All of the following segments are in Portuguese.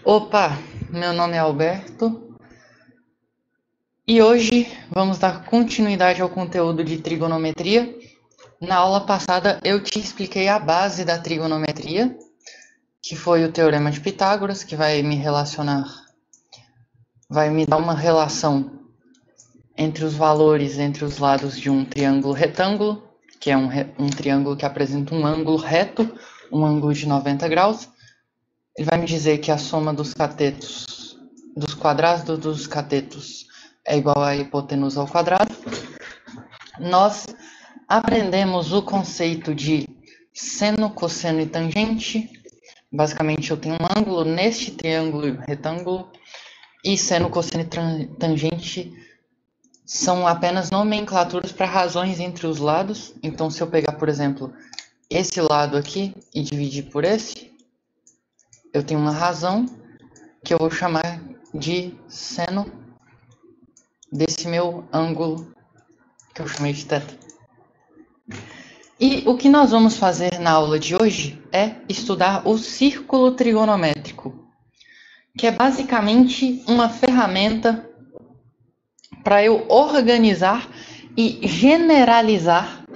Opa, meu nome é Alberto e hoje vamos dar continuidade ao conteúdo de trigonometria. Na aula passada eu te expliquei a base da trigonometria, que foi o Teorema de Pitágoras, que vai me dar uma relação entre os valores entre os lados de um triângulo retângulo, que é um triângulo que apresenta um ângulo reto, um ângulo de 90 graus. Ele vai me dizer que a soma dos quadrados dos catetos é igual à hipotenusa ao quadrado. Nós aprendemos o conceito de seno, cosseno e tangente. Basicamente, eu tenho um ângulo neste triângulo retângulo e seno, cosseno e tangente são apenas nomenclaturas para razões entre os lados. Então, se eu pegar, por exemplo, esse lado aqui e dividir por esse, eu tenho uma razão que eu vou chamar de seno desse meu ângulo que eu chamei de θ. E o que nós vamos fazer na aula de hoje é estudar o círculo trigonométrico, que é basicamente uma ferramenta para eu organizar e generalizar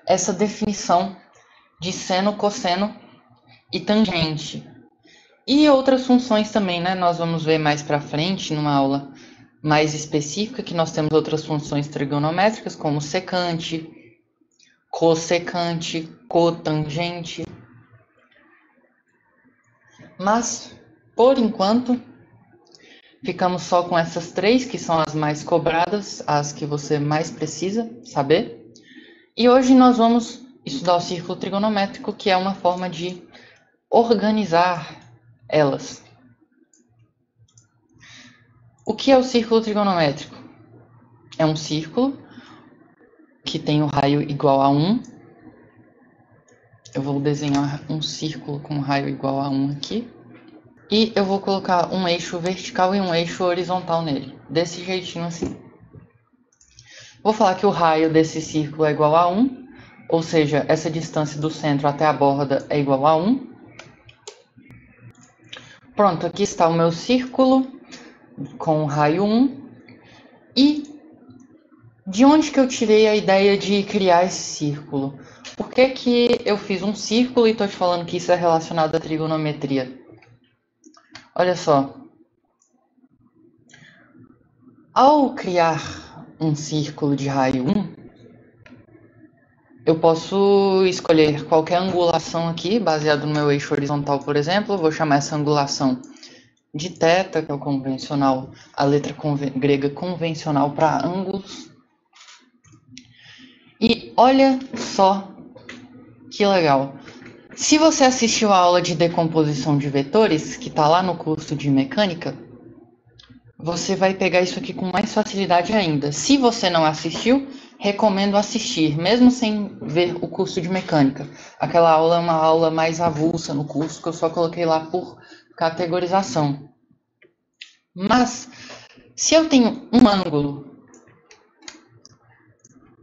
essa definição de seno, cosseno e tangente. E outras funções também, né? Nós vamos ver mais para frente, numa aula mais específica, que nós temos outras funções trigonométricas, como secante, cossecante, cotangente. Mas, por enquanto, ficamos só com essas três, que são as mais cobradas, as que você mais precisa saber. E hoje nós vamos estudar o círculo trigonométrico, que é uma forma de organizar elas. O que é o círculo trigonométrico? É um círculo que tem o raio igual a 1. Eu vou desenhar um círculo com raio igual a 1 aqui. E eu vou colocar um eixo vertical e um eixo horizontal nele. Desse jeitinho assim. Vou falar que o raio desse círculo é igual a 1. Ou seja, essa distância do centro até a borda é igual a 1. Pronto, aqui está o meu círculo com o raio 1. E de onde que eu tirei a ideia de criar esse círculo? Por que que eu fiz um círculo e estou te falando que isso é relacionado à trigonometria? Olha só. Ao criar um círculo de raio 1, eu posso escolher qualquer angulação aqui, baseado no meu eixo horizontal, por exemplo. Eu vou chamar essa angulação de θ, que é o convencional, a letra grega convencional para ângulos. E olha só que legal. Se você assistiu a aula de decomposição de vetores, que está lá no curso de mecânica, você vai pegar isso aqui com mais facilidade ainda. Se você não assistiu, recomendo assistir, mesmo sem ver o curso de mecânica. Aquela aula é uma aula mais avulsa no curso, que eu só coloquei lá por categorização. Mas, se eu tenho um ângulo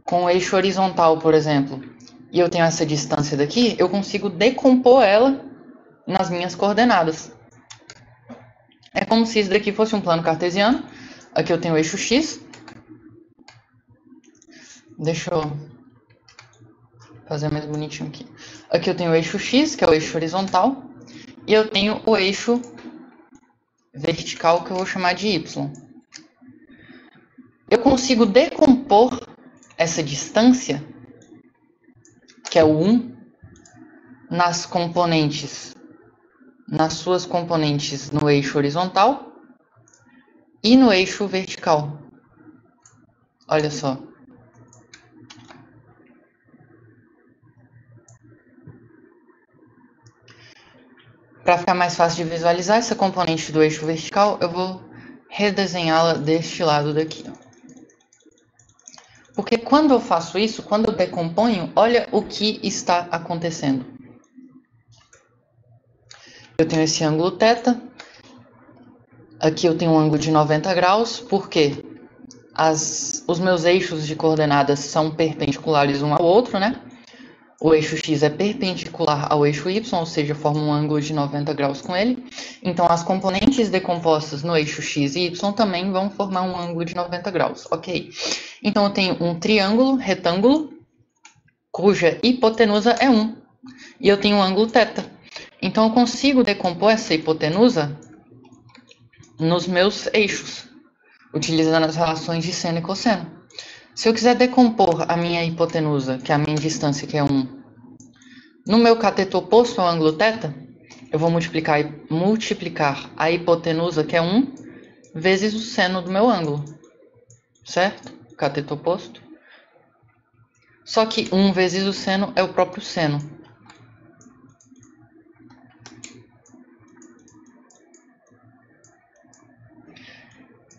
com o eixo horizontal, por exemplo, e eu tenho essa distância daqui, eu consigo decompor ela nas minhas coordenadas. É como se isso daqui fosse um plano cartesiano. Aqui eu tenho o eixo x. Deixa eu fazer mais bonitinho aqui. Aqui eu tenho o eixo x, que é o eixo horizontal. E eu tenho o eixo vertical, que eu vou chamar de y. Eu consigo decompor essa distância, que é o 1, nas suas componentes no eixo horizontal e no eixo vertical. Olha só. Para ficar mais fácil de visualizar essa componente do eixo vertical, eu vou redesenhá-la deste lado daqui. Porque quando eu faço isso, quando eu decomponho, olha o que está acontecendo. Eu tenho esse ângulo θ. Aqui eu tenho um ângulo de 90 graus, porque os meus eixos de coordenadas são perpendiculares um ao outro, né? O eixo x é perpendicular ao eixo y, ou seja, forma um ângulo de 90 graus com ele. Então, as componentes decompostas no eixo x e y também vão formar um ângulo de 90 graus, ok? Então, eu tenho um triângulo retângulo, cuja hipotenusa é 1, e eu tenho um ângulo θ. Então, eu consigo decompor essa hipotenusa nos meus eixos, utilizando as relações de seno e cosseno. Se eu quiser decompor a minha hipotenusa, que é a minha distância, que é 1, no meu cateto oposto ao ângulo θ, eu vou multiplicar a hipotenusa, que é 1, vezes o seno do meu ângulo, certo? Cateto oposto. Só que 1 vezes o seno é o próprio seno.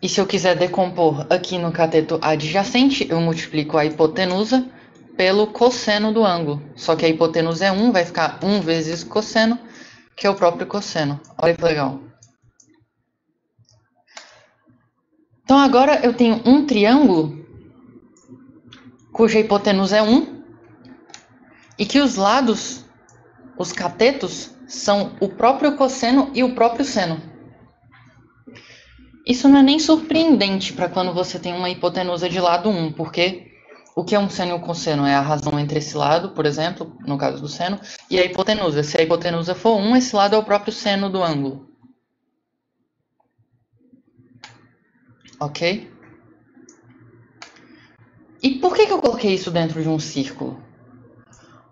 E se eu quiser decompor aqui no cateto adjacente, eu multiplico a hipotenusa pelo cosseno do ângulo. Só que a hipotenusa é 1, vai ficar 1 vezes cosseno, que é o próprio cosseno. Olha que legal. Então agora eu tenho um triângulo cuja hipotenusa é 1 e que os lados, os catetos, são o próprio cosseno e o próprio seno. Isso não é nem surpreendente para quando você tem uma hipotenusa de lado 1, porque o que é um seno e um cosseno? É a razão entre esse lado, por exemplo, no caso do seno, e a hipotenusa. Se a hipotenusa for 1, esse lado é o próprio seno do ângulo. Ok? E por que eu coloquei isso dentro de um círculo?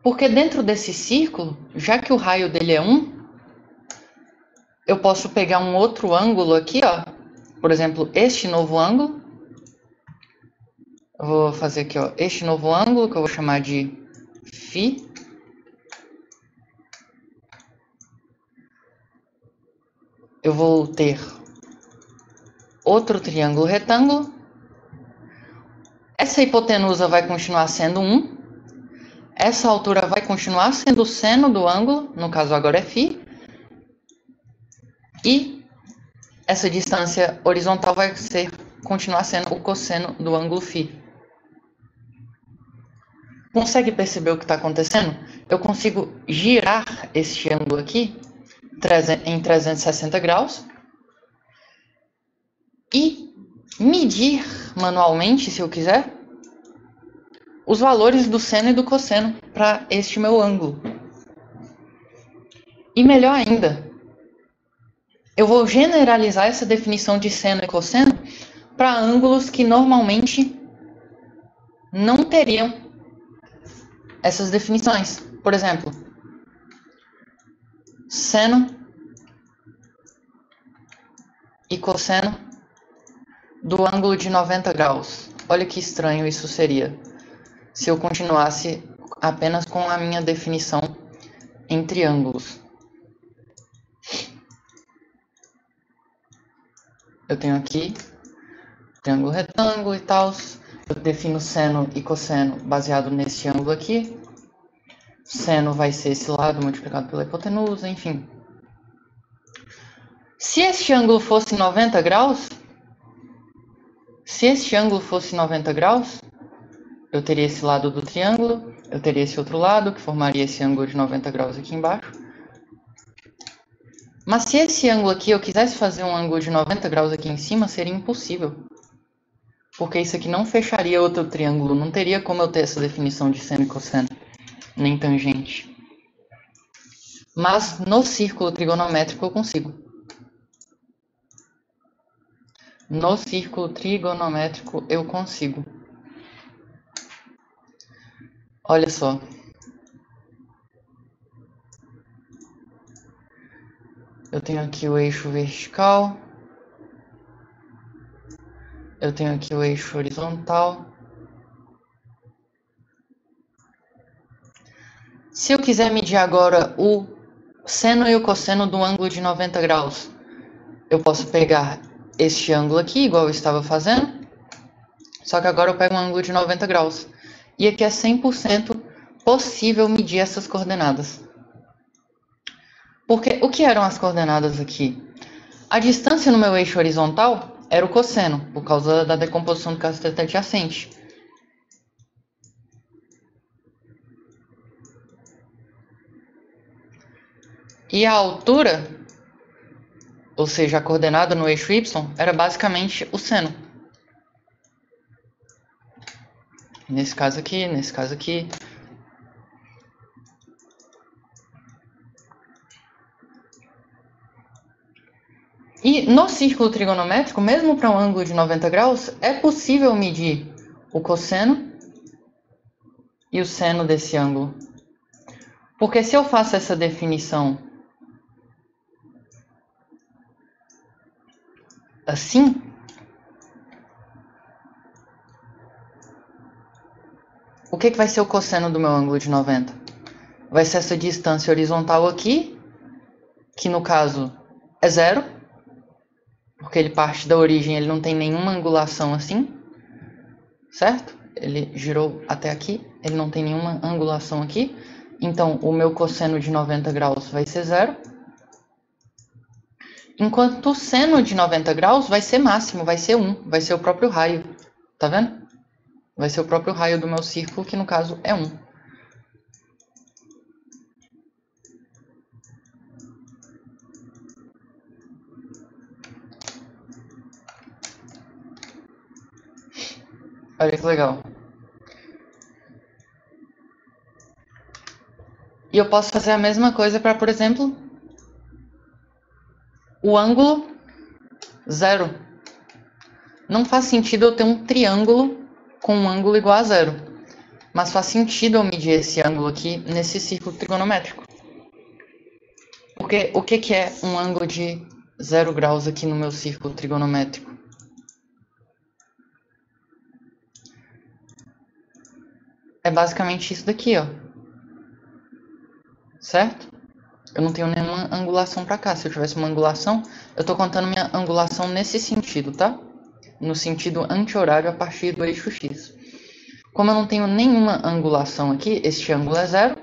Porque dentro desse círculo, já que o raio dele é 1, eu posso pegar um outro ângulo aqui, ó. Por exemplo, este novo ângulo. Eu vou fazer aqui, ó, este novo ângulo, que eu vou chamar de φ. Eu vou ter outro triângulo retângulo. Essa hipotenusa vai continuar sendo 1. Essa altura vai continuar sendo o seno do ângulo, no caso agora é φ. E essa distância horizontal vai continuar sendo o cosseno do ângulo φ. Consegue perceber o que está acontecendo? Eu consigo girar este ângulo aqui em 360 graus e medir manualmente, se eu quiser, os valores do seno e do cosseno para este meu ângulo. E melhor ainda, eu vou generalizar essa definição de seno e cosseno para ângulos que normalmente não teriam essas definições. Por exemplo, seno e cosseno do ângulo de 90 graus. Olha que estranho isso seria se eu continuasse apenas com a minha definição em triângulos. Eu tenho aqui triângulo retângulo e tal. Eu defino seno e cosseno baseado nesse ângulo aqui. Seno vai ser esse lado multiplicado pela hipotenusa, enfim. Se este ângulo fosse 90 graus, eu teria esse lado do triângulo, eu teria esse outro lado, que formaria esse ângulo de 90 graus aqui embaixo. Mas se esse ângulo aqui eu quisesse fazer um ângulo de 90 graus aqui em cima, seria impossível. Porque isso aqui não fecharia outro triângulo, não teria como eu ter essa definição de seno e cosseno, nem tangente. Mas no círculo trigonométrico eu consigo. No círculo trigonométrico eu consigo. Olha só. Eu tenho aqui o eixo vertical. Eu tenho aqui o eixo horizontal. Se eu quiser medir agora o seno e o cosseno do ângulo de 90 graus, eu posso pegar este ângulo aqui, igual eu estava fazendo, só que agora eu pego um ângulo de 90 graus. E aqui é 100% possível medir essas coordenadas. Porque o que eram as coordenadas aqui? A distância no meu eixo horizontal era o cosseno, por causa da decomposição do cateto adjacente. E a altura, ou seja, a coordenada no eixo y, era basicamente o seno. Nesse caso aqui, nesse caso aqui. E no círculo trigonométrico, mesmo para um ângulo de 90 graus, é possível medir o cosseno e o seno desse ângulo. Porque se eu faço essa definição assim, o que vai ser o cosseno do meu ângulo de 90? Vai ser essa distância horizontal aqui, que no caso é zero, porque ele parte da origem, ele não tem nenhuma angulação assim, certo? Ele girou até aqui, ele não tem nenhuma angulação aqui, então o meu cosseno de 90 graus vai ser zero, enquanto o seno de 90 graus vai ser máximo, vai ser 1, vai ser o próprio raio, tá vendo? Vai ser o próprio raio do meu círculo, que no caso é 1. Olha que legal. E eu posso fazer a mesma coisa para, por exemplo, o ângulo 0. Não faz sentido eu ter um triângulo com um ângulo igual a 0. Mas faz sentido eu medir esse ângulo aqui nesse círculo trigonométrico. Porque o que é um ângulo de 0 graus aqui no meu círculo trigonométrico? É basicamente isso daqui, ó. Certo? Eu não tenho nenhuma angulação para cá. Se eu tivesse uma angulação, eu estou contando minha angulação nesse sentido, tá? No sentido anti-horário a partir do eixo x. Como eu não tenho nenhuma angulação aqui, este ângulo é zero.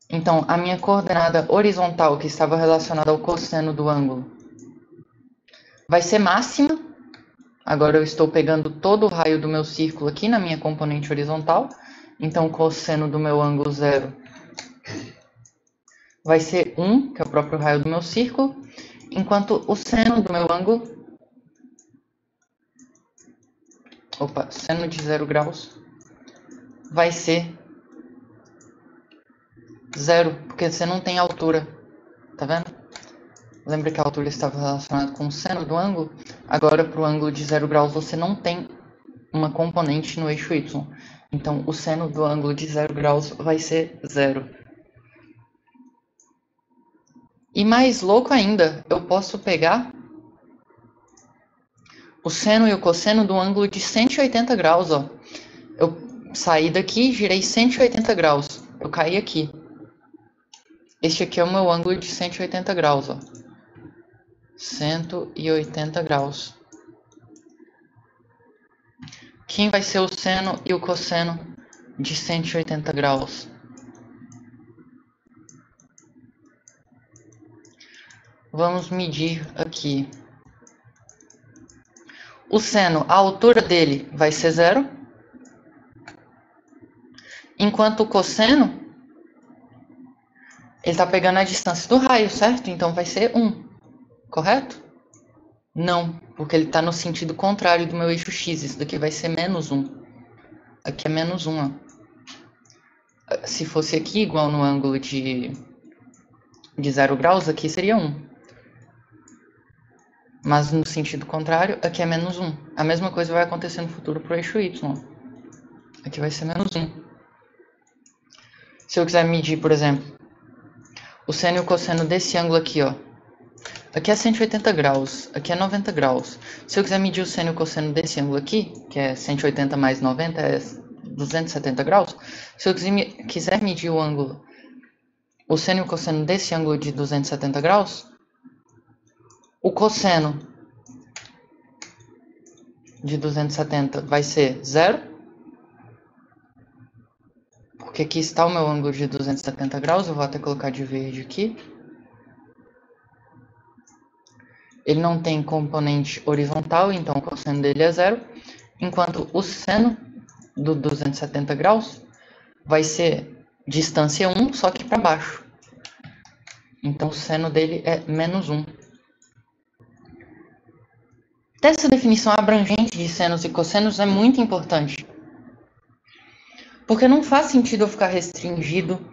Então, a minha coordenada horizontal, que estava relacionada ao cosseno do ângulo, vai ser máxima. Agora eu estou pegando todo o raio do meu círculo aqui na minha componente horizontal. Então, o cosseno do meu ângulo zero vai ser 1, que é o próprio raio do meu círculo, enquanto o seno do meu ângulo, seno de 0 graus, vai ser 0, porque você não tem altura, tá vendo? Lembra que a altura estava relacionada com o seno do ângulo? Agora, para o ângulo de 0 graus, você não tem uma componente no eixo y. Então, o seno do ângulo de 0 graus vai ser 0. E mais louco ainda, eu posso pegar o seno e o cosseno do ângulo de 180 graus, ó. Eu saí daqui, girei 180 graus. Eu caí aqui. Este aqui é o meu ângulo de 180 graus, ó. 180 graus. Quem vai ser o seno e o cosseno de 180 graus? Vamos medir aqui. O seno, a altura dele vai ser 0. Enquanto o cosseno, ele está pegando a distância do raio, certo? Então vai ser 1. Correto? Não, porque ele está no sentido contrário do meu eixo x. Isso daqui vai ser menos 1. Aqui é menos 1, ó. Se fosse aqui, igual no ângulo de 0 graus, aqui seria 1. Mas no sentido contrário, aqui é menos 1. A mesma coisa vai acontecer no futuro para o eixo y. Aqui vai ser menos 1. Se eu quiser medir, por exemplo, o seno e o cosseno desse ângulo aqui, ó. Aqui é 180 graus, aqui é 90 graus. Se eu quiser medir o seno e o cosseno desse ângulo aqui, que é 180 mais 90, é 270 graus. Se eu quiser medir o ângulo, o seno e o cosseno desse ângulo de 270 graus, o cosseno de 270 vai ser 0, porque aqui está o meu ângulo de 270 graus, eu vou até colocar de verde aqui. Ele não tem componente horizontal, então o cosseno dele é 0, enquanto o seno do 270 graus vai ser distância 1, só que para baixo. Então, o seno dele é menos 1. Essa definição abrangente de senos e cossenos é muito importante. Porque não faz sentido eu ficar restringido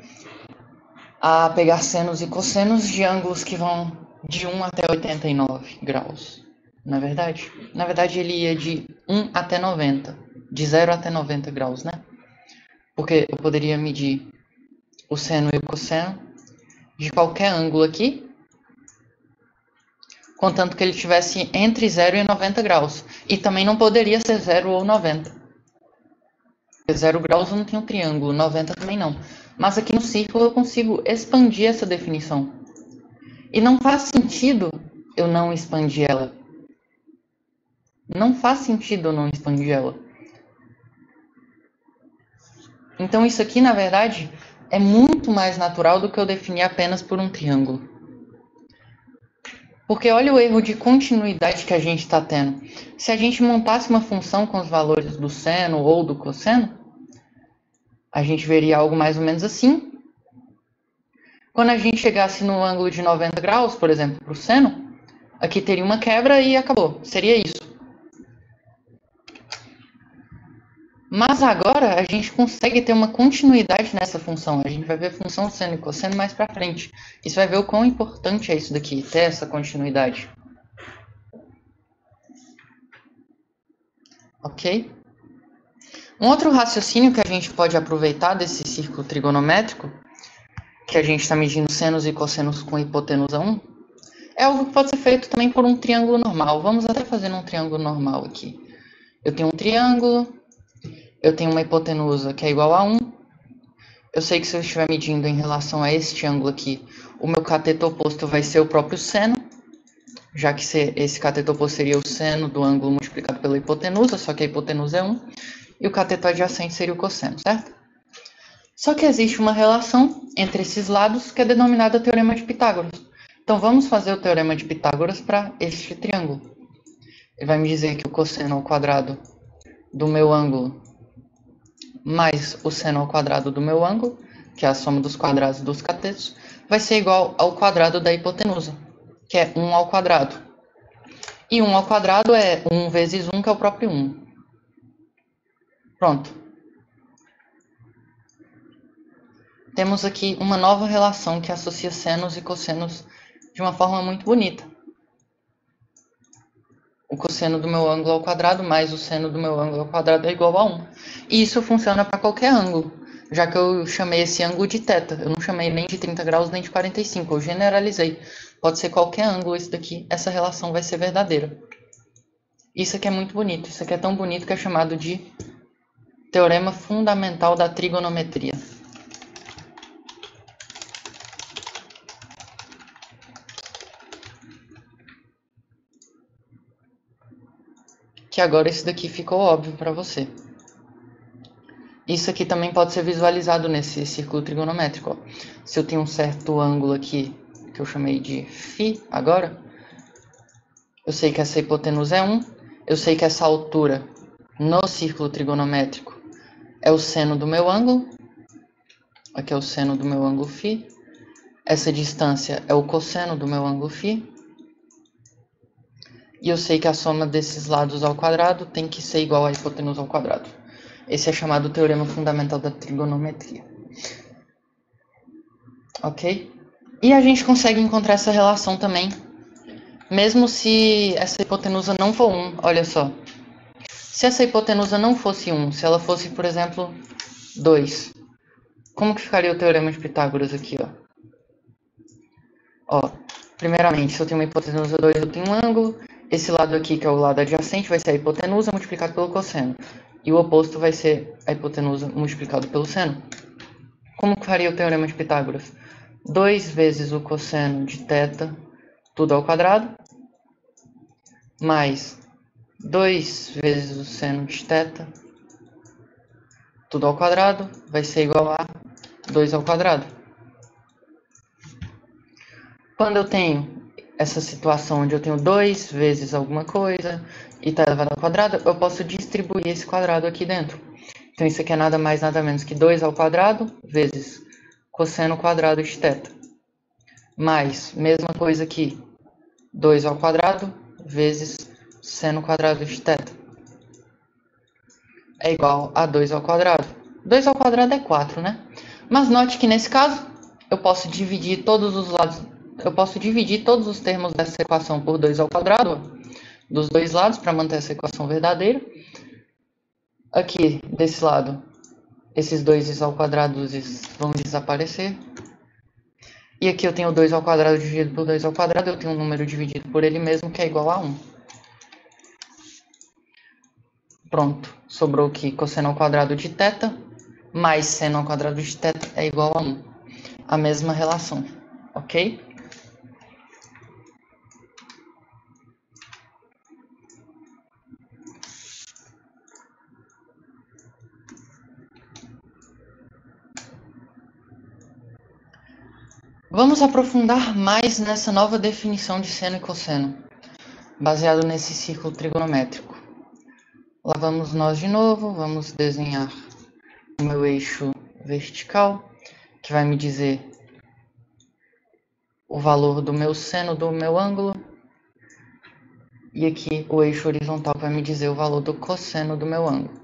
a pegar senos e cossenos de ângulos que vão de 1 até 89 graus. Não é verdade? Na verdade, ele ia de 1 até 90. De 0 até 90 graus, né? Porque eu poderia medir o seno e o cosseno de qualquer ângulo aqui, contanto que ele estivesse entre 0 e 90 graus. E também não poderia ser 0 ou 90. Porque 0 graus eu não tenho triângulo, 90 também não. Mas aqui no círculo eu consigo expandir essa definição. E não faz sentido eu não expandir ela. Não faz sentido eu não expandir ela. Então isso aqui, na verdade, é muito mais natural do que eu definir apenas por um triângulo. Porque olha o erro de continuidade que a gente está tendo. Se a gente montasse uma função com os valores do seno ou do cosseno, a gente veria algo mais ou menos assim. Quando a gente chegasse no ângulo de 90 graus, por exemplo, para o seno, aqui teria uma quebra e acabou. Seria isso. Mas agora a gente consegue ter uma continuidade nessa função. A gente vai ver a função seno e cosseno mais para frente. E você vai ver o quão importante é isso daqui, ter essa continuidade. Ok? Um outro raciocínio que a gente pode aproveitar desse círculo trigonométrico, que a gente está medindo senos e cossenos com hipotenusa 1, é algo que pode ser feito também por um triângulo normal. Vamos até fazer um triângulo normal aqui. Eu tenho um triângulo, eu tenho uma hipotenusa que é igual a 1. Eu sei que se eu estiver medindo em relação a este ângulo aqui, o meu cateto oposto vai ser o próprio seno, já que esse cateto oposto seria o seno do ângulo multiplicado pela hipotenusa, só que a hipotenusa é 1, e o cateto adjacente seria o cosseno, certo? Só que existe uma relação entre esses lados que é denominada Teorema de Pitágoras. Então vamos fazer o Teorema de Pitágoras para este triângulo. Ele vai me dizer que o cosseno ao quadrado do meu ângulo mais o seno ao quadrado do meu ângulo, que é a soma dos quadrados dos catetos, vai ser igual ao quadrado da hipotenusa, que é 1 ao quadrado. E 1 ao quadrado é 1 vezes 1, que é o próprio 1. Pronto. Temos aqui uma nova relação que associa senos e cossenos de uma forma muito bonita. O cosseno do meu ângulo ao quadrado mais o seno do meu ângulo ao quadrado é igual a 1. E isso funciona para qualquer ângulo, já que eu chamei esse ângulo de θ. Eu não chamei nem de 30 graus nem de 45, eu generalizei. Pode ser qualquer ângulo isso daqui, essa relação vai ser verdadeira. Isso aqui é muito bonito, isso aqui é tão bonito que é chamado de Teorema Fundamental da Trigonometria. Que agora isso daqui ficou óbvio para você. Isso aqui também pode ser visualizado nesse círculo trigonométrico. Ó. Se eu tenho um certo ângulo aqui, que eu chamei de φ agora, eu sei que essa hipotenusa é 1, eu sei que essa altura no círculo trigonométrico é o seno do meu ângulo, aqui é o seno do meu ângulo φ, essa distância é o cosseno do meu ângulo φ, e eu sei que a soma desses lados ao quadrado tem que ser igual à hipotenusa ao quadrado. Esse é chamado Teorema Fundamental da Trigonometria. Ok? E a gente consegue encontrar essa relação também, mesmo se essa hipotenusa não for 1. Olha só. Se essa hipotenusa não fosse 1, se ela fosse, por exemplo, 2, como que ficaria o Teorema de Pitágoras aqui, ó? Ó, primeiramente, se eu tenho uma hipotenusa 2, eu tenho um ângulo. Esse lado aqui, que é o lado adjacente, vai ser a hipotenusa multiplicado pelo cosseno. E o oposto vai ser a hipotenusa multiplicado pelo seno. Como que faria o Teorema de Pitágoras? 2 vezes o cosseno de θ, tudo ao quadrado, mais 2 vezes o seno de θ, tudo ao quadrado, vai ser igual a 2 ao quadrado. Quando eu tenho essa situação onde eu tenho 2 vezes alguma coisa e está elevado ao quadrado, eu posso distribuir esse quadrado aqui dentro. Então isso aqui é nada mais nada menos que 2 ao quadrado vezes cosseno quadrado de θ. mais, mesma coisa aqui, 2 ao quadrado vezes seno quadrado de θ é igual a 2 ao quadrado. 2 ao quadrado é 4, né? Mas note que nesse caso, eu posso dividir todos os lados, eu posso dividir todos os termos dessa equação por 2 ao quadrado, dos dois lados, para manter essa equação verdadeira. Aqui, desse lado, esses 2 ao quadrado vão desaparecer. E aqui eu tenho 2 ao quadrado dividido por 2 ao quadrado, eu tenho um número dividido por ele mesmo, que é igual a 1. Pronto, sobrou aqui cosseno ao quadrado de θ mais seno ao quadrado de θ é igual a 1. A mesma relação, ok? Vamos aprofundar mais nessa nova definição de seno e cosseno, baseado nesse círculo trigonométrico. Lá vamos nós de novo, vamos desenhar o meu eixo vertical, que vai me dizer o valor do meu seno do meu ângulo. E aqui o eixo horizontal vai me dizer o valor do cosseno do meu ângulo.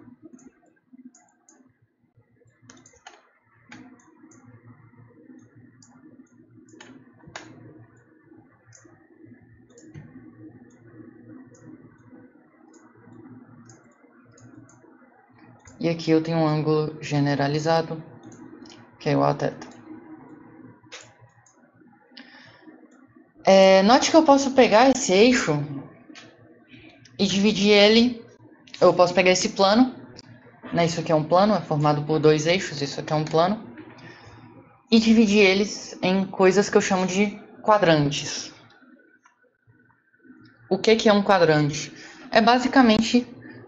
E aqui eu tenho um ângulo generalizado, que é igual a θ. Note que eu posso pegar esse eixo e dividir ele. Eu posso pegar esse plano, né? Isso aqui é um plano, é formado por dois eixos, isso aqui é um plano. E dividir eles em coisas que eu chamo de quadrantes. O que é um quadrante? É basicamente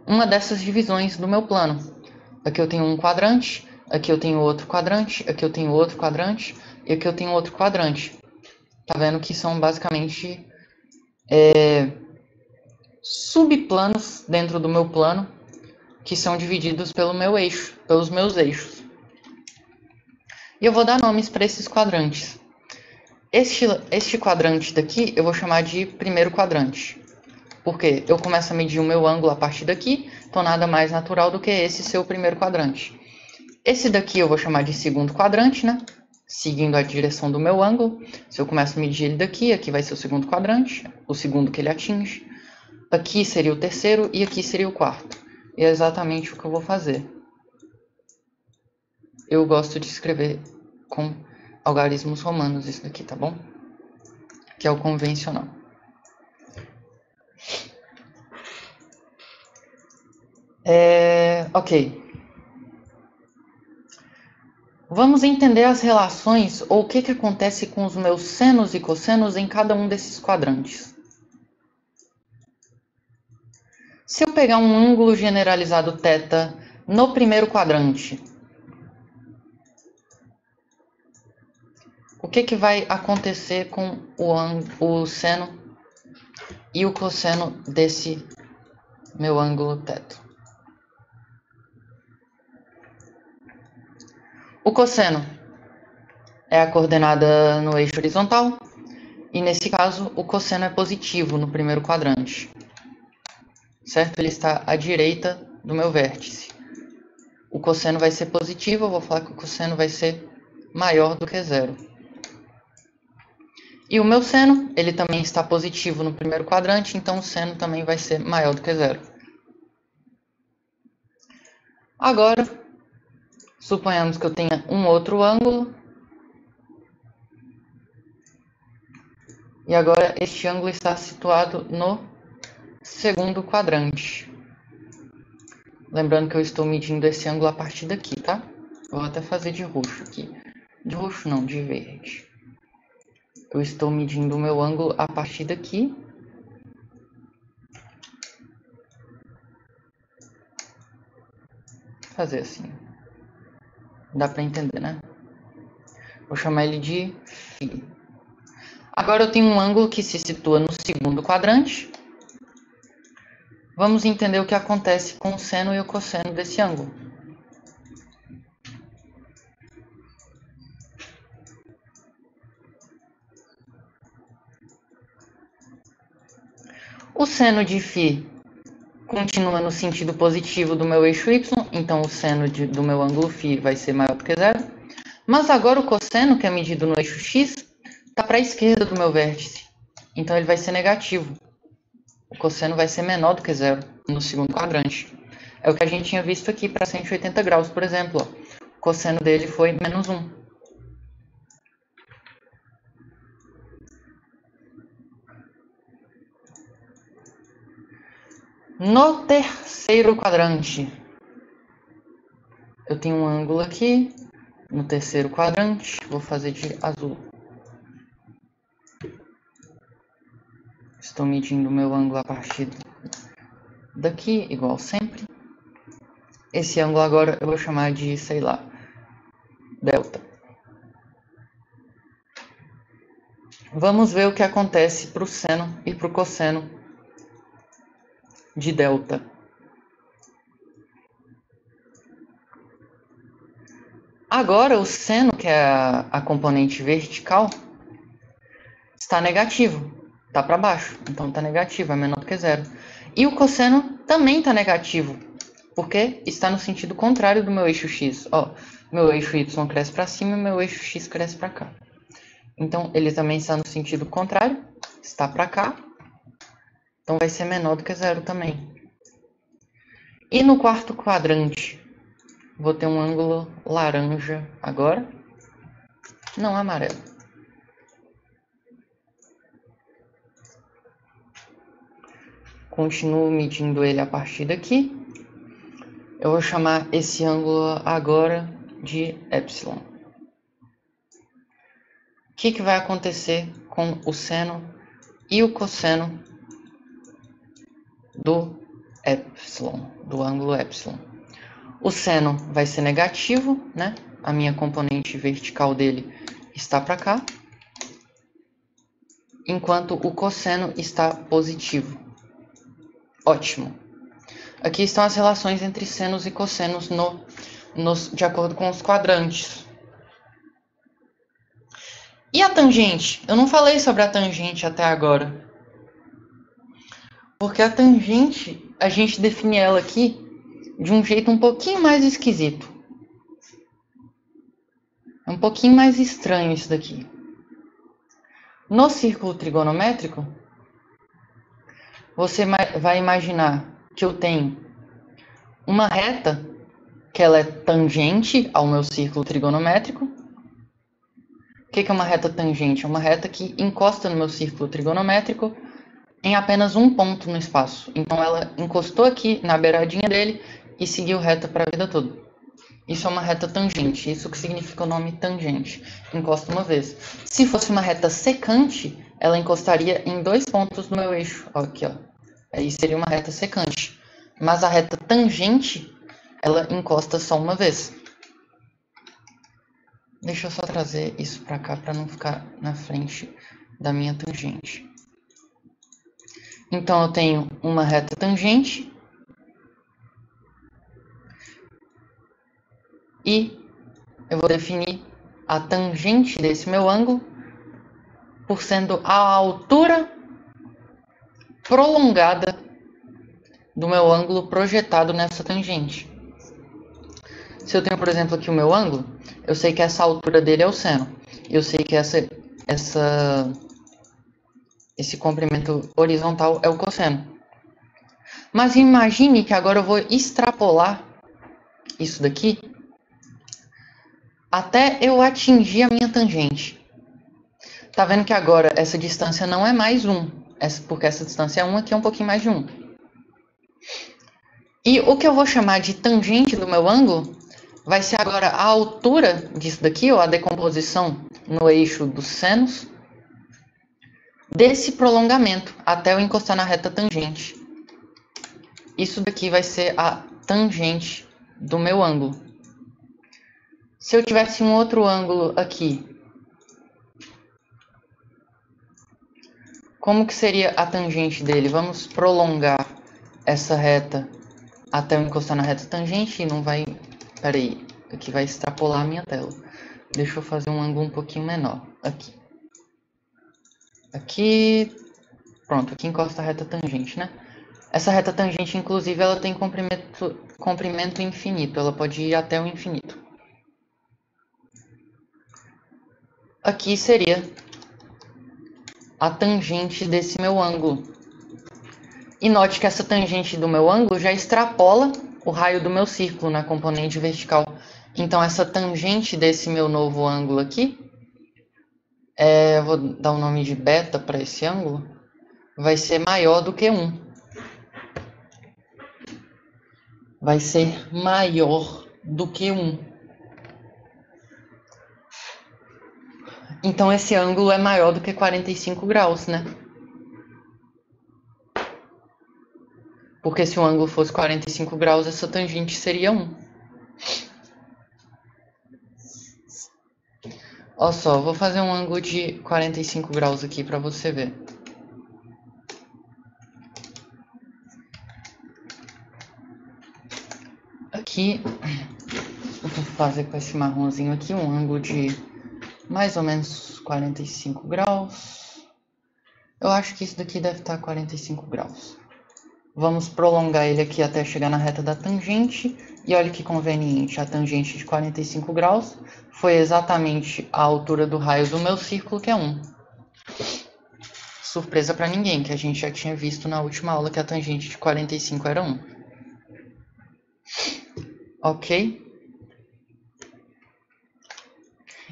uma dessas divisões do meu plano. Aqui eu tenho um quadrante, aqui eu tenho outro quadrante, aqui eu tenho outro quadrante, e aqui eu tenho outro quadrante. Tá vendo que são basicamente subplanos dentro do meu plano, que são divididos pelo meu eixo, pelos meus eixos. E eu vou dar nomes para esses quadrantes. Este quadrante daqui eu vou chamar de primeiro quadrante. Porque eu começo a medir o meu ângulo a partir daqui, então nada mais natural do que esse ser o primeiro quadrante. Esse daqui eu vou chamar de segundo quadrante, né? Seguindo a direção do meu ângulo. Se eu começo a medir ele daqui, aqui vai ser o segundo quadrante, o segundo que ele atinge. Aqui seria o terceiro e aqui seria o quarto. E é exatamente o que eu vou fazer. Eu gosto de escrever com algarismos romanos isso daqui, tá bom? Que é o convencional. Ok. Vamos entender as relações ou o que acontece com os meus senos e cossenos em cada um desses quadrantes. Se eu pegar um ângulo generalizado θ no primeiro quadrante, o que vai acontecer com o seno e o cosseno desse meu ângulo θ? O cosseno é a coordenada no eixo horizontal, e nesse caso o cosseno é positivo no primeiro quadrante, certo? Ele está à direita do meu vértice. O cosseno vai ser positivo, eu vou falar que o cosseno vai ser maior do que zero. E o meu seno, ele também está positivo no primeiro quadrante, então o seno também vai ser maior do que zero. Agora, suponhamos que eu tenha um outro ângulo. E agora este ângulo está situado no segundo quadrante. Lembrando que eu estou medindo esse ângulo a partir daqui, tá? Vou até fazer de roxo aqui. De roxo não, de verde. Eu estou medindo o meu ângulo a partir daqui. Vou fazer assim. Dá para entender, né? Vou chamar ele de φ. Agora eu tenho um ângulo que se situa no segundo quadrante. Vamos entender o que acontece com o seno e o cosseno desse ângulo. O seno de φ continua no sentido positivo do meu eixo y, então o seno do meu ângulo φ vai ser maior do que zero. Mas agora o cosseno, que é medido no eixo x, está para a esquerda do meu vértice, então ele vai ser negativo. O cosseno vai ser menor do que zero no segundo quadrante. É o que a gente tinha visto aqui para 180 graus, por exemplo. Ó. O cosseno dele foi menos 1. No terceiro quadrante, eu tenho um ângulo aqui, no terceiro quadrante, vou fazer de azul. Estou medindo o meu ângulo a partir daqui, igual sempre. Esse ângulo agora eu vou chamar de, sei lá, delta. Vamos ver o que acontece para o seno e para o cosseno de delta. Agora o seno, que é a componente vertical, está negativo, está para baixo, então está negativo, é menor do que zero. E o cosseno também está negativo, porque está no sentido contrário do meu eixo x. Ó, meu eixo y cresce para cima e meu eixo x cresce para cá. Então ele também está no sentido contrário, está para cá, então vai ser menor do que zero também. E no quarto quadrante, vou ter um ângulo laranja agora, não amarelo. Continuo medindo ele a partir daqui. Eu vou chamar esse ângulo agora de epsilon. O que vai acontecer com o seno e o cosseno do epsilon, do ângulo epsilon? O seno vai ser negativo, né? A minha componente vertical dele está para cá, enquanto o cosseno está positivo. Ótimo. Aqui estão as relações entre senos e cossenos de acordo com os quadrantes. E a tangente? Eu não falei sobre a tangente até agora. Porque a tangente, a gente define ela aqui de um jeito um pouquinho mais esquisito. É um pouquinho mais estranho isso daqui. No círculo trigonométrico, você vai imaginar que eu tenho uma reta que ela é tangente ao meu círculo trigonométrico. O que é uma reta tangente? É uma reta que encosta no meu círculo trigonométrico em apenas um ponto no espaço. Então ela encostou aqui na beiradinha dele e seguiu reta para a vida toda. Isso é uma reta tangente, isso que significa o nome tangente. Encosta uma vez. Se fosse uma reta secante, ela encostaria em 2 pontos no meu eixo. Ó, aqui, ó. Aí seria uma reta secante. Mas a reta tangente, ela encosta só uma vez. Deixa eu só trazer isso para cá para não ficar na frente da minha tangente. Então eu tenho uma reta tangente e eu vou definir a tangente desse meu ângulo por sendo a altura prolongada do meu ângulo projetado nessa tangente. Se eu tenho, por exemplo, aqui o meu ângulo, eu sei que essa altura dele é o seno. Eu sei que esse comprimento horizontal é o cosseno. Mas imagine que agora eu vou extrapolar isso daqui até eu atingir a minha tangente. Tá vendo que agora essa distância não é mais 1, porque essa distância é 1, aqui é um pouquinho mais de 1. E o que eu vou chamar de tangente do meu ângulo vai ser agora a altura disso daqui, ou a decomposição no eixo dos senos, desse prolongamento até eu encostar na reta tangente. Isso daqui vai ser a tangente do meu ângulo. Se eu tivesse um outro ângulo aqui, como que seria a tangente dele? Vamos prolongar essa reta até eu encostar na reta tangente e não vai... Peraí, aqui vai extrapolar a minha tela. Deixa eu fazer um ângulo um pouquinho menor. Aqui. Aqui. Pronto, aqui encosta a reta tangente, né? Essa reta tangente, inclusive, ela tem comprimento infinito. Ela pode ir até o infinito. Aqui seria a tangente desse meu ângulo. E note que essa tangente do meu ângulo já extrapola o raio do meu círculo na componente vertical. Então, essa tangente desse meu novo ângulo aqui, eu vou dar o nome de beta para esse ângulo, vai ser maior do que 1. Vai ser maior do que 1. Então, esse ângulo é maior do que 45 graus, né? Porque se o ângulo fosse 45 graus, essa tangente seria 1. Olha só, vou fazer um ângulo de 45 graus aqui para você ver. Aqui, eu vou fazer com esse marronzinho aqui um ângulo de mais ou menos 45 graus. Eu acho que isso daqui deve estar 45 graus. Vamos prolongar ele aqui até chegar na reta da tangente. E olha que conveniente, a tangente de 45 graus foi exatamente a altura do raio do meu círculo, que é 1. Surpresa para ninguém, que a gente já tinha visto na última aula que a tangente de 45 era 1. Ok?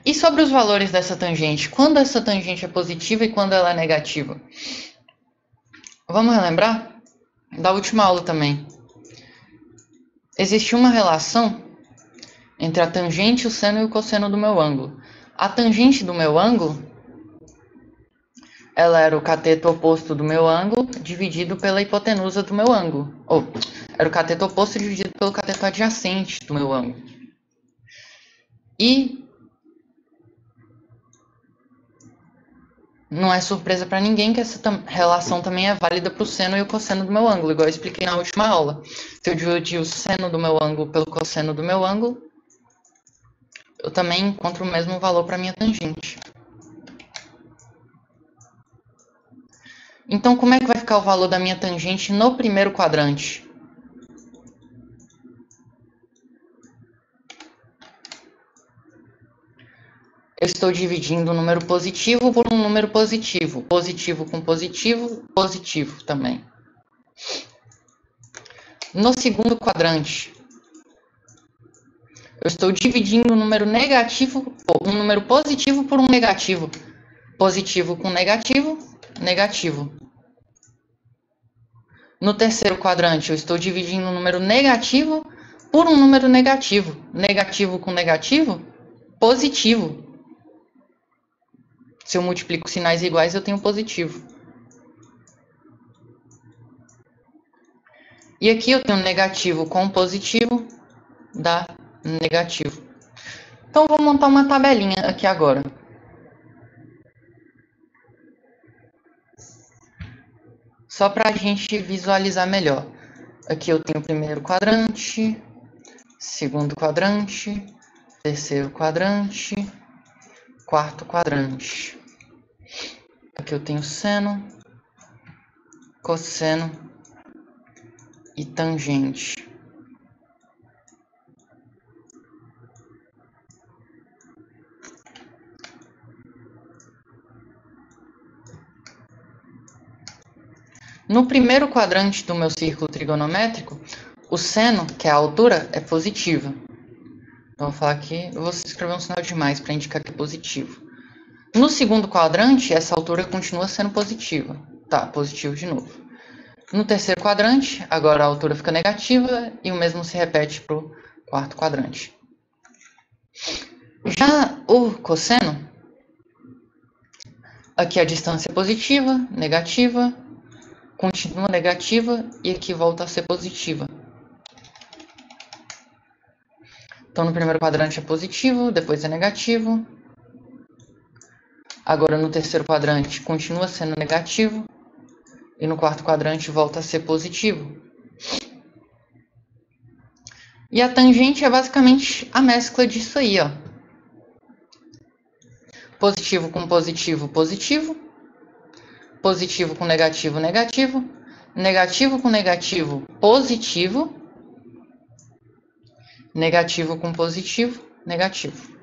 E sobre os valores dessa tangente? Quando essa tangente é positiva e quando ela é negativa? Vamos relembrar? Da última aula também. Existe uma relação entre a tangente, o seno e o cosseno do meu ângulo. A tangente do meu ângulo, ela era o cateto oposto do meu ângulo dividido pela hipotenusa do meu ângulo. Ou, era o cateto oposto dividido pelo cateto adjacente do meu ângulo. E não é surpresa para ninguém que essa relação também é válida para o seno e o cosseno do meu ângulo, igual eu expliquei na última aula. Se eu dividir o seno do meu ângulo pelo cosseno do meu ângulo, eu também encontro o mesmo valor para minha tangente. Então, como é que vai ficar o valor da minha tangente no primeiro quadrante? Eu estou dividindo um número positivo por um número positivo. Positivo com positivo, positivo também. No segundo quadrante, eu estou dividindo um número negativo, um número positivo por um negativo. Positivo com negativo, negativo. No terceiro quadrante, eu estou dividindo um número negativo por um número negativo. Negativo com negativo, positivo. Se eu multiplico sinais iguais, eu tenho positivo. E aqui eu tenho negativo com positivo, dá negativo. Então, vou montar uma tabelinha aqui agora. Só para a gente visualizar melhor. Aqui eu tenho o primeiro quadrante, segundo quadrante, terceiro quadrante, quarto quadrante. Aqui eu tenho seno, cosseno e tangente. No primeiro quadrante do meu círculo trigonométrico, o seno, que é a altura, é positiva. Então, vou falar aqui, eu vou escrever um sinal de mais para indicar que é positivo. No segundo quadrante, essa altura continua sendo positiva. Tá, positivo de novo. No terceiro quadrante, agora a altura fica negativa e o mesmo se repete para o quarto quadrante. Já o cosseno, aqui a distância é positiva, negativa, continua negativa e aqui volta a ser positiva. Então, no primeiro quadrante é positivo, depois é negativo. Agora, no terceiro quadrante, continua sendo negativo. E no quarto quadrante, volta a ser positivo. E a tangente é basicamente a mescla disso aí, ó. Positivo com positivo, positivo. positivo com negativo, negativo. Negativo com negativo, positivo. Negativo com positivo, negativo.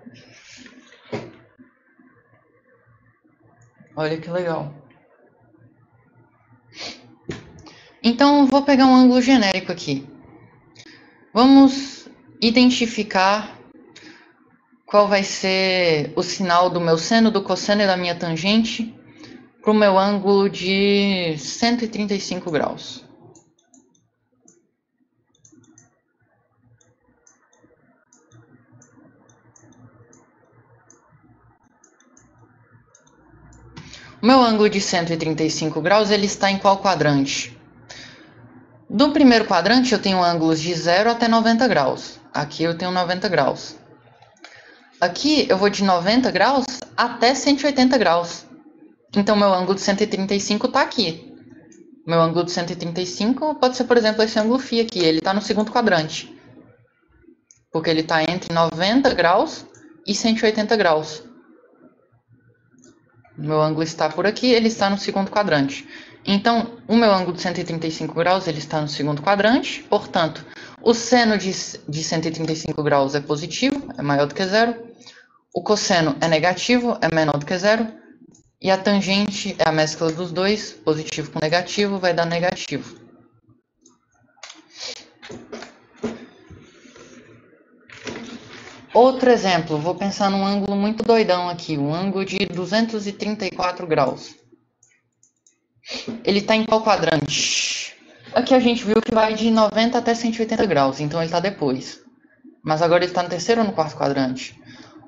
Olha que legal. Então, vou pegar um ângulo genérico aqui. Vamos identificar qual vai ser o sinal do meu seno, do cosseno e da minha tangente para o meu ângulo de 135 graus. O meu ângulo de 135 graus, ele está em qual quadrante? Do primeiro quadrante eu tenho ângulos de 0 até 90 graus. Aqui eu tenho 90 graus. Aqui eu vou de 90 graus até 180 graus. Então meu ângulo de 135 está aqui. Meu ângulo de 135 pode ser, por exemplo, esse ângulo φ aqui. Ele está no segundo quadrante. Porque ele está entre 90 graus e 180 graus. Meu ângulo está por aqui, ele está no segundo quadrante. Então, o meu ângulo de 135 graus, ele está no segundo quadrante. Portanto, o seno de 135 graus é positivo, é maior do que zero. O cosseno é negativo, é menor do que zero. E a tangente é a mescla dos dois, positivo com negativo, vai dar negativo. Outro exemplo, vou pensar num ângulo muito doidão aqui, um ângulo de 234 graus. Ele está em qual quadrante? Aqui a gente viu que vai de 90 até 180 graus, então ele está depois. Mas agora ele está no terceiro ou no quarto quadrante?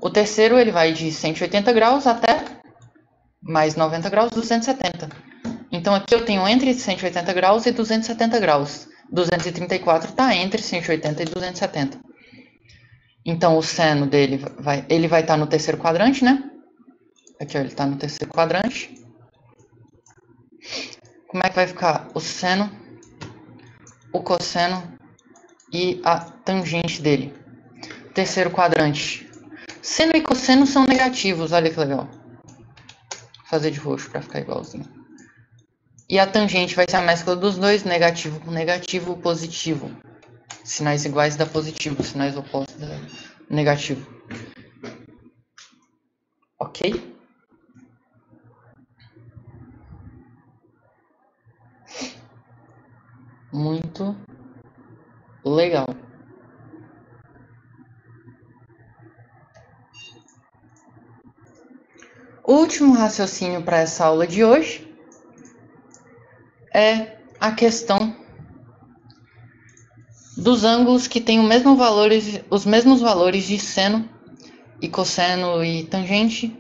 O terceiro ele vai de 180 graus até mais 90 graus, 270. Então aqui eu tenho entre 180 graus e 270 graus. 234 está entre 180 e 270. Então, o seno dele vai estar no terceiro quadrante, né? Aqui, ó, ele está no terceiro quadrante. Como é que vai ficar o seno, o cosseno e a tangente dele? Terceiro quadrante. Seno e cosseno são negativos, olha que legal. Vou fazer de roxo para ficar igualzinho. E a tangente vai ser a mescla dos dois, negativo com negativo, positivo. Sinais iguais dá positivo, sinais opostos dá negativo. Ok? Muito legal. O último raciocínio para essa aula de hoje é a questão dos ângulos que têm os mesmos valores de seno e cosseno e tangente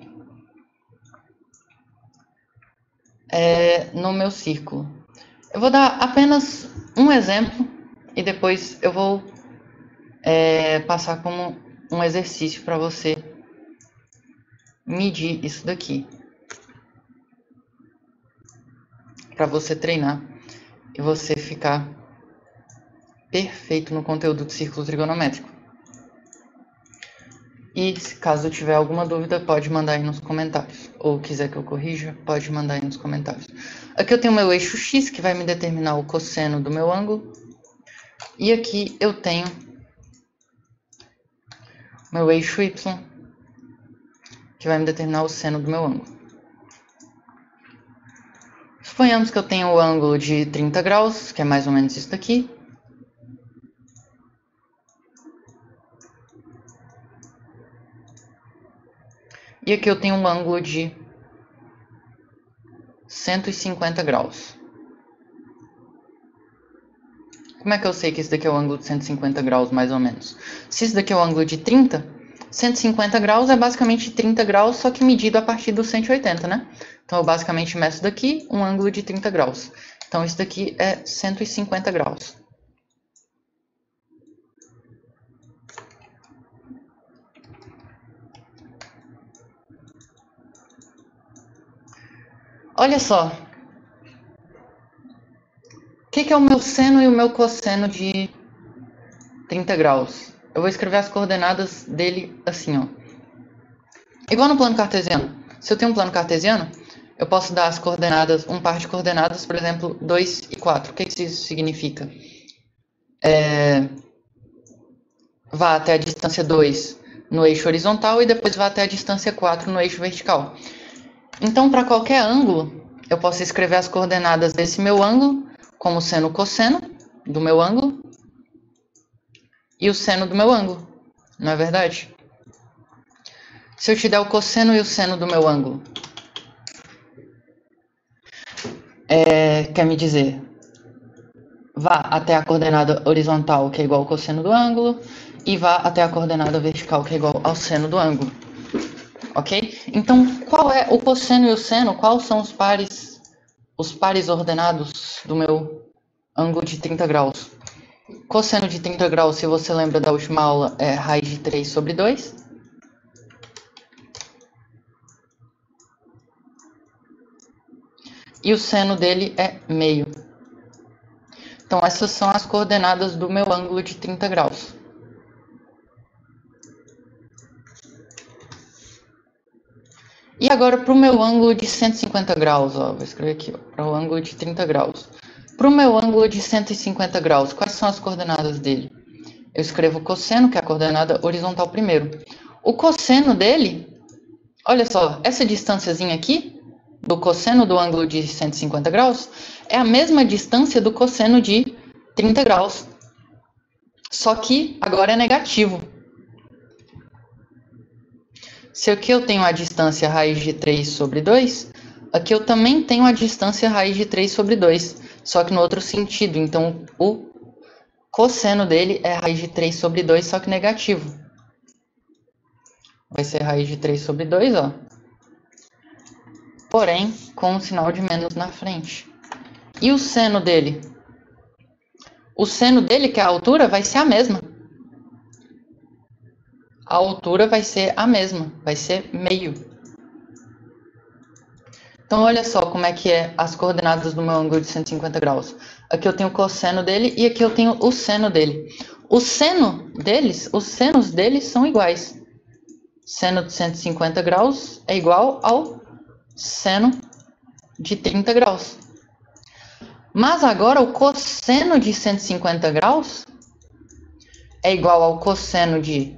no meu círculo. Eu vou dar apenas um exemplo e depois eu vou passar como um exercício para você medir isso daqui. Para você treinar e você ficar perfeito no conteúdo de círculo trigonométrico. E caso tiver alguma dúvida, pode mandar aí nos comentários. Ou quiser que eu corrija, pode mandar aí nos comentários. Aqui eu tenho meu eixo X, que vai me determinar o cosseno do meu ângulo. E aqui eu tenho meu eixo Y, que vai me determinar o seno do meu ângulo. Suponhamos que eu tenho o ângulo de 30 graus, que é mais ou menos isso daqui. E aqui eu tenho um ângulo de 150 graus. Como é que eu sei que esse daqui é o ângulo de 150 graus, mais ou menos? Se esse daqui é o ângulo de 30, 150 graus é basicamente 30 graus, só que medido a partir do 180, né? Então eu basicamente meço daqui um ângulo de 30 graus. Então esse daqui é 150 graus. Olha só. O que é o meu seno e o meu cosseno de 30 graus? Eu vou escrever as coordenadas dele assim, ó. Igual no plano cartesiano. Se eu tenho um plano cartesiano, eu posso dar as coordenadas, um par de coordenadas, por exemplo, 2 e 4. O que isso significa? Vá até a distância 2 no eixo horizontal e depois vá até a distância 4 no eixo vertical. Então, para qualquer ângulo, eu posso escrever as coordenadas desse meu ângulo como seno cosseno do meu ângulo e o seno do meu ângulo, não é verdade? Se eu te der o cosseno e o seno do meu ângulo, quer me dizer, vá até a coordenada horizontal, que é igual ao cosseno do ângulo, e vá até a coordenada vertical, que é igual ao seno do ângulo. Ok? Então, qual é o cosseno e o seno? Quais são os pares ordenados do meu ângulo de 30 graus? Cosseno de 30 graus, se você lembra da última aula, é raiz de 3 sobre 2. E o seno dele é meio. Então, essas são as coordenadas do meu ângulo de 30 graus. E agora para o meu ângulo de 150 graus, ó, vou escrever aqui, para o ângulo de 30 graus. Para o meu ângulo de 150 graus, quais são as coordenadas dele? Eu escrevo o cosseno, que é a coordenada horizontal primeiro. O cosseno dele, olha só, essa distânciazinha aqui, do cosseno do ângulo de 150 graus, é a mesma distância do cosseno de 30 graus. Só que agora é negativo. Se aqui eu tenho a distância raiz de 3 sobre 2, aqui eu também tenho a distância raiz de 3 sobre 2, só que no outro sentido. Então, o cosseno dele é raiz de 3 sobre 2, só que negativo. Vai ser raiz de 3 sobre 2, ó. Porém, com um sinal de menos na frente. E o seno dele? O seno dele, que é a altura, vai ser a mesma. A altura vai ser a mesma, vai ser meio. Então, olha só como é que é as coordenadas do meu ângulo de 150 graus. Aqui eu tenho o cosseno dele e aqui eu tenho o seno dele. O seno deles, os senos deles são iguais. Seno de 150 graus é igual ao seno de 30 graus. Mas agora o cosseno de 150 graus é igual ao cosseno de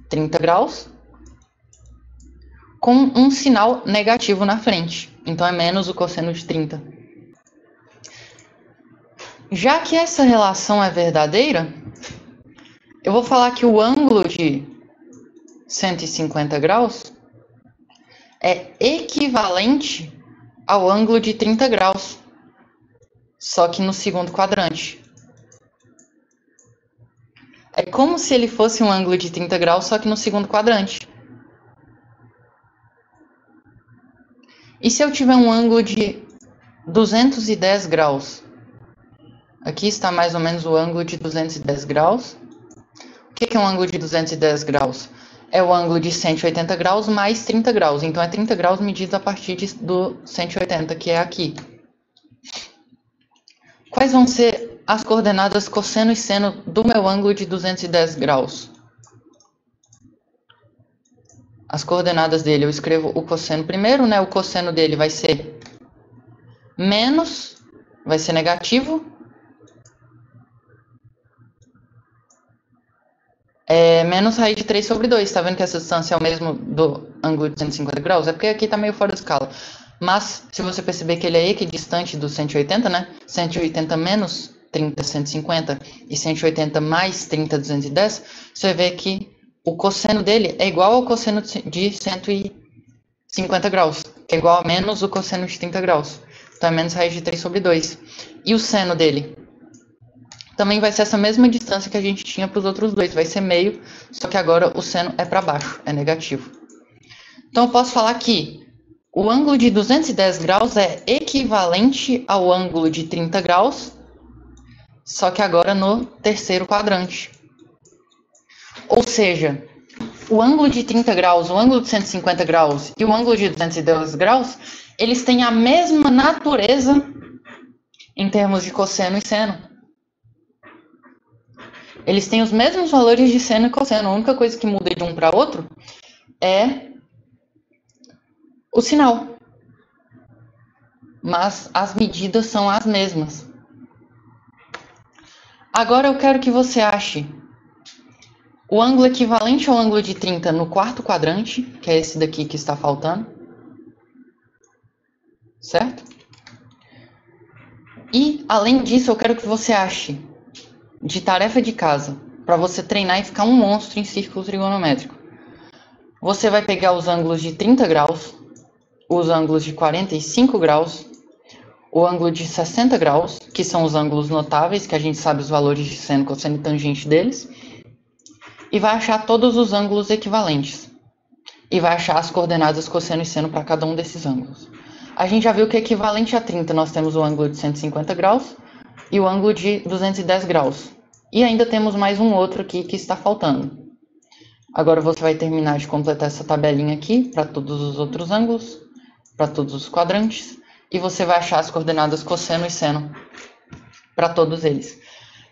30 graus com um sinal negativo na frente. Então, é menos o cosseno de 30. Já que essa relação é verdadeira, eu vou falar que o ângulo de 150 graus é equivalente ao ângulo de 30 graus, só que no segundo quadrante. É como se ele fosse um ângulo de 30 graus, só que no segundo quadrante. E se eu tiver um ângulo de 210 graus? Aqui está mais ou menos o ângulo de 210 graus. O que é um ângulo de 210 graus? É o ângulo de 180 graus mais 30 graus. Então, é 30 graus medido a partir do 180, que é aqui. Quais vão ser as coordenadas cosseno e seno do meu ângulo de 210 graus? As coordenadas dele, eu escrevo o cosseno primeiro, né? O cosseno dele vai ser menos, vai ser negativo. Menos raiz de 3 sobre 2. Tá vendo que essa distância é o mesmo do ângulo de 150 graus? É porque aqui tá meio fora da escala. Mas, se você perceber que ele é equidistante do 180, né? 180 menos 30, 150. E 180 mais 30, 210. Você vai ver que o cosseno dele é igual ao cosseno de 150 graus, que é igual a menos o cosseno de 30 graus. Então, é menos raiz de 3 sobre 2. E o seno dele? Também vai ser essa mesma distância que a gente tinha para os outros dois. Vai ser meio, só que agora o seno é para baixo, é negativo. Então, eu posso falar que o ângulo de 210 graus é equivalente ao ângulo de 30 graus, só que agora no terceiro quadrante. Ou seja, o ângulo de 30 graus, o ângulo de 150 graus e o ângulo de 210 graus, eles têm a mesma natureza em termos de cosseno e seno. Eles têm os mesmos valores de seno e cosseno. A única coisa que muda de um para outro é o sinal. mas as medidas são as mesmas. Agora eu quero que você ache o ângulo equivalente ao ângulo de 30 no quarto quadrante, que é esse daqui que está faltando, certo? E, além disso, eu quero que você ache de tarefa de casa, para você treinar e ficar um monstro em círculo trigonométrico. Você vai pegar os ângulos de 30 graus, os ângulos de 45 graus, o ângulo de 60 graus, que são os ângulos notáveis, que a gente sabe os valores de seno, cosseno e tangente deles, e vai achar todos os ângulos equivalentes. E vai achar as coordenadas cosseno e seno para cada um desses ângulos. A gente já viu que equivalente a 30 nós temos o ângulo de 150 graus e o ângulo de 210 graus. E ainda temos mais um outro aqui que está faltando. Agora você vai terminar de completar essa tabelinha aqui para todos os outros ângulos, para todos os quadrantes, e você vai achar as coordenadas cosseno e seno para todos eles.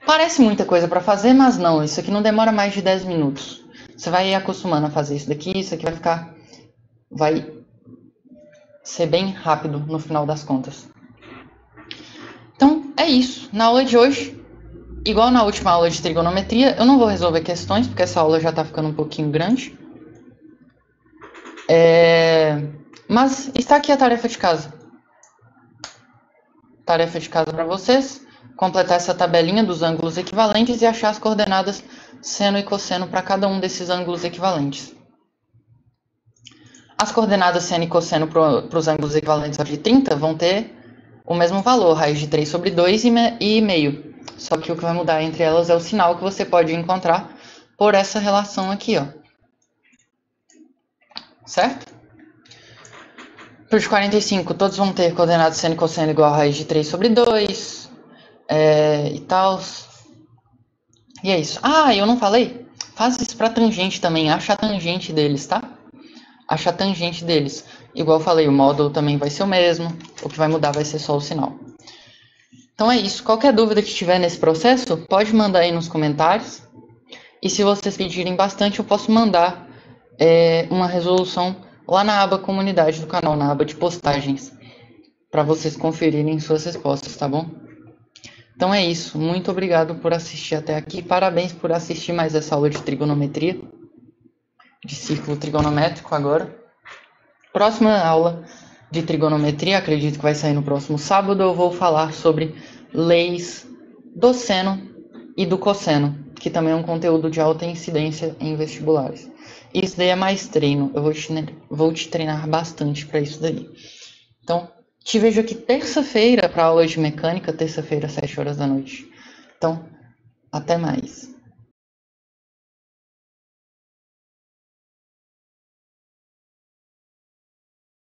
Parece muita coisa para fazer, mas não, isso aqui não demora mais de 10 minutos. Você vai ir acostumando a fazer isso aqui vai ser bem rápido no final das contas. Então, é isso. Na aula de hoje, igual na última aula de trigonometria, eu não vou resolver questões, porque essa aula já está ficando um pouquinho grande. Mas está aqui a tarefa de casa. Tarefa de casa para vocês. Completar essa tabelinha dos ângulos equivalentes e achar as coordenadas seno e cosseno para cada um desses ângulos equivalentes. As coordenadas seno e cosseno para os ângulos equivalentes ao de 30 vão ter o mesmo valor, raiz de 3 sobre 2 e meio. Só que o que vai mudar entre elas é o sinal que você pode encontrar por essa relação aqui, ó. Certo? Para os 45, todos vão ter coordenadas seno e cosseno igual a raiz de 3 sobre 2. E tal. E é isso. Ah, eu não falei? Faz isso para tangente também. Acha a tangente deles, tá? Acha a tangente deles. Igual eu falei, o módulo também vai ser o mesmo. O que vai mudar vai ser só o sinal. Então é isso. Qualquer dúvida que tiver nesse processo, pode mandar aí nos comentários. E se vocês pedirem bastante, eu posso mandar uma resolução lá na aba comunidade do canal, na aba de postagens, para vocês conferirem suas respostas, tá bom? Então é isso. Muito obrigado por assistir até aqui. Parabéns por assistir mais essa aula de trigonometria, de círculo trigonométrico agora. Próxima aula de trigonometria, acredito que vai sair no próximo sábado, eu vou falar sobre leis do seno e do cosseno, que também é um conteúdo de alta incidência em vestibulares. Isso daí é mais treino, eu vou te treinar bastante para isso daí. Então, te vejo aqui terça-feira para aula de mecânica, terça-feira, às 7 horas da noite. Então, até mais.